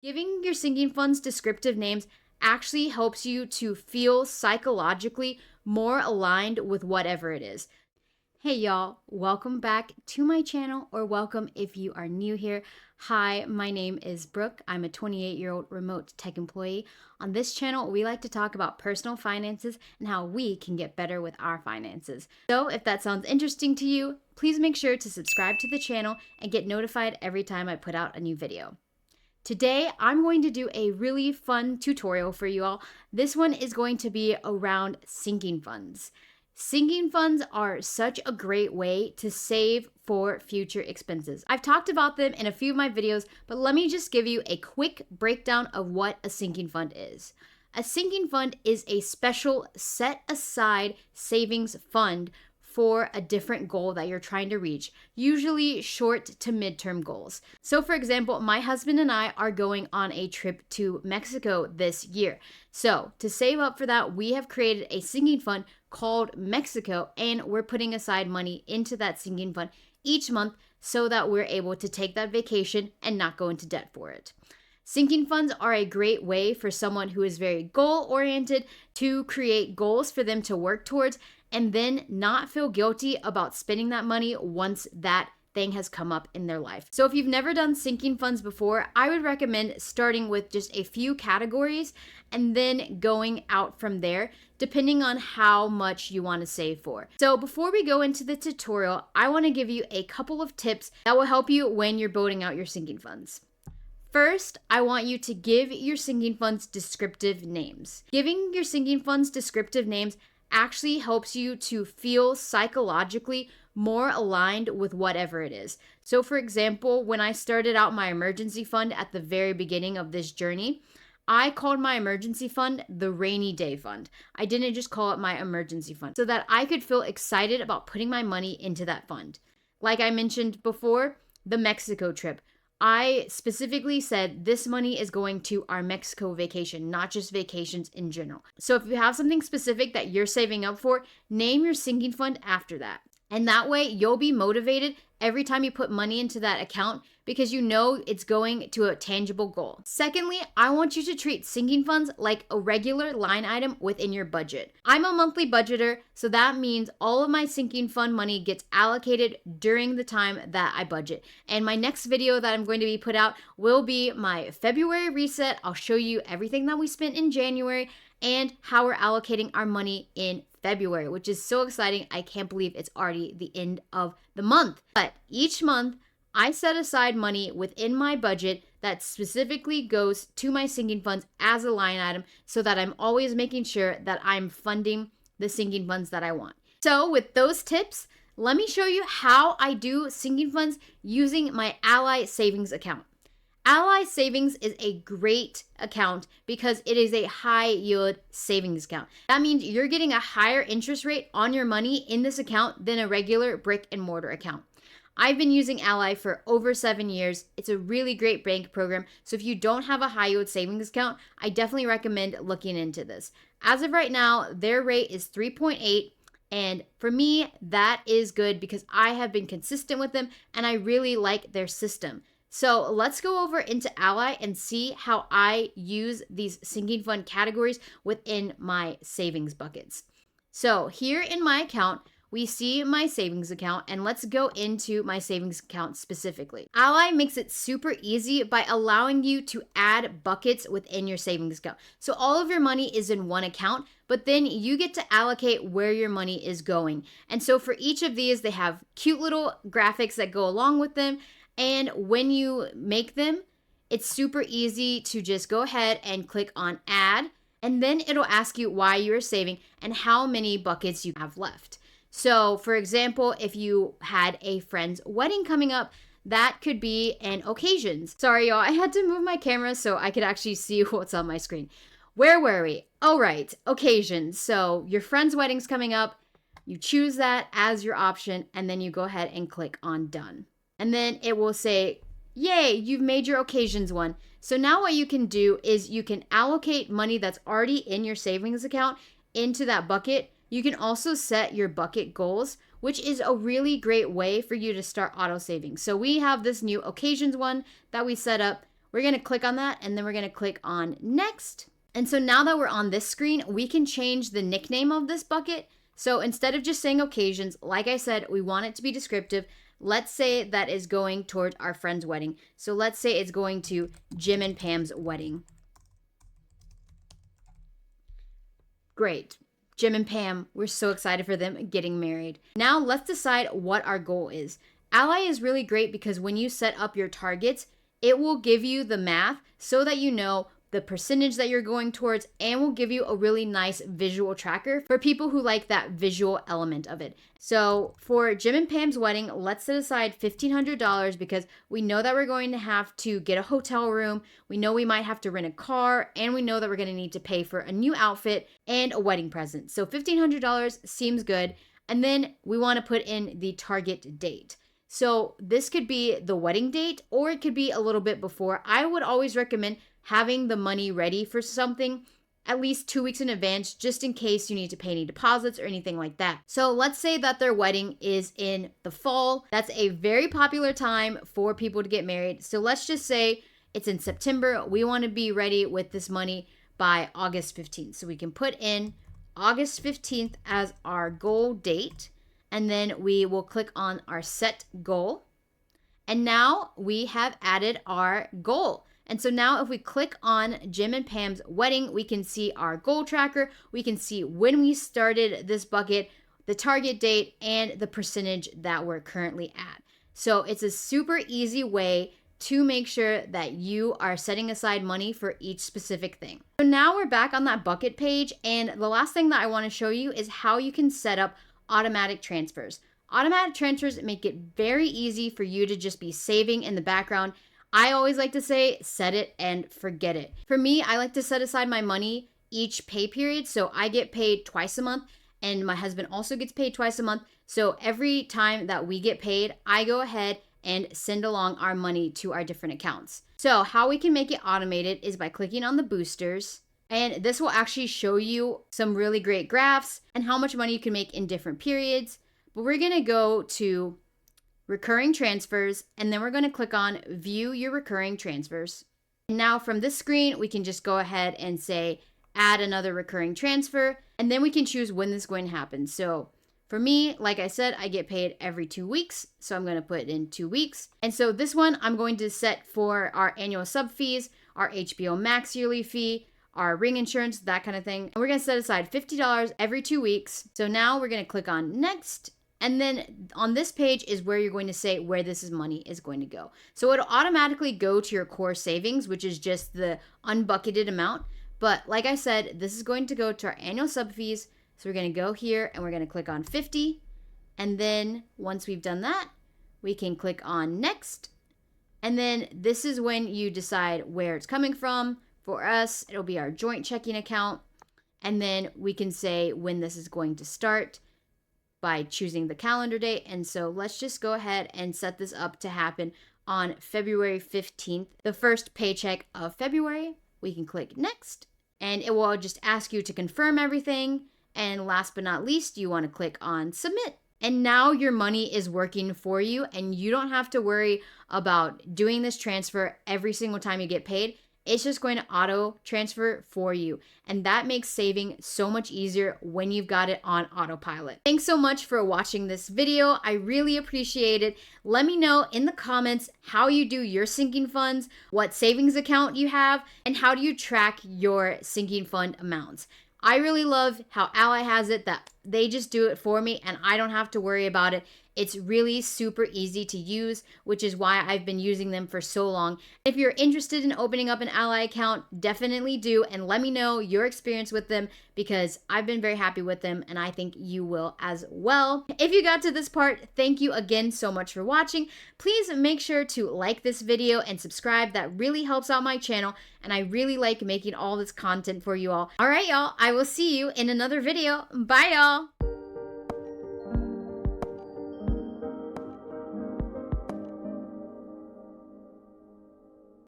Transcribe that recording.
Giving your sinking funds descriptive names actually helps you to feel psychologically more aligned with whatever it is. Hey y'all, welcome back to my channel, or welcome if you are new here. Hi, my name is Brooke. I'm a 28-year-old remote tech employee. On this channel, we like to talk about personal finances and how we can get better with our finances. So if that sounds interesting to you, please make sure to subscribe to the channel and get notified every time I put out a new video. Today, I'm going to do a really fun tutorial for you all. This one is going to be around sinking funds. Sinking funds are such a great way to save for future expenses. I've talked about them in a few of my videos, but let me just give you a quick breakdown of what a sinking fund is. A sinking fund is a special set aside savings fund for a different goal that you're trying to reach, usually short to midterm goals. So for example, my husband and I are going on a trip to Mexico this year. So to save up for that, we have created a sinking fund called Mexico, and we're putting aside money into that sinking fund each month so that we're able to take that vacation and not go into debt for it. Sinking funds are a great way for someone who is very goal-oriented to create goals for them to work towards and then not feel guilty about spending that money once that thing has come up in their life. So if you've never done sinking funds before, I would recommend starting with just a few categories and then going out from there, depending on how much you want to save for. So before we go into the tutorial, I want to give you a couple of tips that will help you when you're building out your sinking funds. First, I want you to give your sinking funds descriptive names. Giving your sinking funds descriptive names actually helps you to feel psychologically more aligned with whatever it is. So for example, when I started out my emergency fund at the very beginning of this journey, I called my emergency fund the rainy day fund. I didn't just call it my emergency fund, so that I could feel excited about putting my money into that fund. Like I mentioned before, the Mexico trip. I specifically said this money is going to our Mexico vacation, not just vacations in general. So if you have something specific that you're saving up for, name your sinking fund after that. And that way you'll be motivated every time you put money into that account because you know it's going to a tangible goal. Secondly, I want you to treat sinking funds like a regular line item within your budget. I'm a monthly budgeter, so that means all of my sinking fund money gets allocated during the time that I budget. And my next video that I'm going to be put out will be my February reset. I'll show you everything that we spent in January and how we're allocating our money in February, which is so exciting. I can't believe it's already the end of the month. But each month, I set aside money within my budget that specifically goes to my sinking funds as a line item so that I'm always making sure that I'm funding the sinking funds that I want. So with those tips, let me show you how I do sinking funds using my Ally savings account. Ally Savings is a great account because it is a high yield savings account. That means you're getting a higher interest rate on your money in this account than a regular brick and mortar account. I've been using Ally for over 7 years. It's a really great bank program. So if you don't have a high yield savings account, I definitely recommend looking into this. As of right now, their rate is 3.8. And for me, that is good because I have been consistent with them and I really like their system. So let's go over into Ally and see how I use these sinking fund categories within my savings buckets. So here in my account, we see my savings account, and let's go into my savings account specifically. Ally makes it super easy by allowing you to add buckets within your savings account. So all of your money is in one account, but then you get to allocate where your money is going. And so for each of these, they have cute little graphics that go along with them. And when you make them, it's super easy to just go ahead and click on add, and then it'll ask you why you're saving and how many buckets you have left. So for example, if you had a friend's wedding coming up, that could be an occasions. Sorry, y'all, I had to move my camera so I could actually see what's on my screen. Where were we? Oh, right, occasions. So your friend's wedding's coming up, you choose that as your option, and then you go ahead and click on done. And then it will say, yay, you've made your occasions one. So now what you can do is you can allocate money that's already in your savings account into that bucket. You can also set your bucket goals, which is a really great way for you to start auto saving. So we have this new occasions one that we set up. we're going to click on that, and then we're going to click on next. And so now that we're on this screen, we can change the nickname of this bucket. So instead of just saying occasions, like I said, we want it to be descriptive. Let's say that is going towards our friend's wedding. So let's say it's going to Jim and Pam's wedding. Great. Jim and Pam, we're so excited for them getting married. Now let's decide what our goal is. Ally is really great because when you set up your targets, it will give you the math so that you know the percentage that you're going towards, and will give you a really nice visual tracker for people who like that visual element of it. So for Jim and Pam's wedding, let's set aside $1,500 because we know that we're going to have to get a hotel room. We know we might have to rent a car, and we know that we're going to need to pay for a new outfit and a wedding present. So $1,500 seems good. And then we want to put in the target date. So this could be the wedding date, or it could be a little bit before. I would always recommend having the money ready for something at least 2 weeks in advance, just in case you need to pay any deposits or anything like that. So let's say that their wedding is in the fall. That's a very popular time for people to get married. So let's just say it's in September. We want to be ready with this money by August 15th. So we can put in August 15th as our goal date, and then we will click on our set goal. And now we have added our goal. And so now if we click on Jim and Pam's wedding, we can see our goal tracker. We can see when we started this bucket, the target date, and the percentage that we're currently at. So it's a super easy way to make sure that you are setting aside money for each specific thing. So now we're back on that bucket page, and the last thing that I want to show you is how you can set up automatic transfers. Automatic transfers make it very easy for you to just be saving in the background. I always like to say, set it and forget it. For me, I like to set aside my money each pay period. So I get paid twice a month, and my husband also gets paid twice a month. So every time that we get paid, I go ahead and send along our money to our different accounts. So how we can make it automated is by clicking on the boosters. And this will actually show you some really great graphs and how much money you can make in different periods. But we're going to go to recurring transfers, and then we're going to click on view your recurring transfers. And now from this screen, we can just go ahead and say add another recurring transfer, and then we can choose when this is going to happen. So for me, like I said, I get paid every 2 weeks, so I'm going to put in 2 weeks. And so this one I'm going to set for our annual sub fees, our HBO Max yearly fee, our ring insurance, that kind of thing. And we're going to set aside $50 every 2 weeks. So now we're going to click on next. And then on this page is where you're going to say where this money is going to go. So it'll automatically go to your core savings, which is just the unbucketed amount. But like I said, this is going to go to our annual sub fees. So we're going to go here and we're going to click on 50. And then once we've done that, we can click on next. And then this is when you decide where it's coming from. For us, it'll be our joint checking account. And then we can say when this is going to start by choosing the calendar date. And so let's just go ahead and set this up to happen on February 15th, the first paycheck of February. We can click next, and it will just ask you to confirm everything. And last but not least, you want to click on submit. And now your money is working for you, and you don't have to worry about doing this transfer every single time you get paid. It's just going to auto transfer for you. And that makes saving so much easier when you've got it on autopilot. Thanks so much for watching this video. I really appreciate it. Let me know in the comments how you do your sinking funds, what savings account you have, and how do you track your sinking fund amounts. I really love how Ally has it, that they just do it for me and I don't have to worry about it. It's really super easy to use, which is why I've been using them for so long. If you're interested in opening up an Ally account, definitely do, and let me know your experience with them, because I've been very happy with them and I think you will as well. If you got to this part, thank you again so much for watching. Please make sure to like this video and subscribe. That really helps out my channel, and I really like making all this content for you all. All right, y'all, I will see you in another video. Bye, y'all.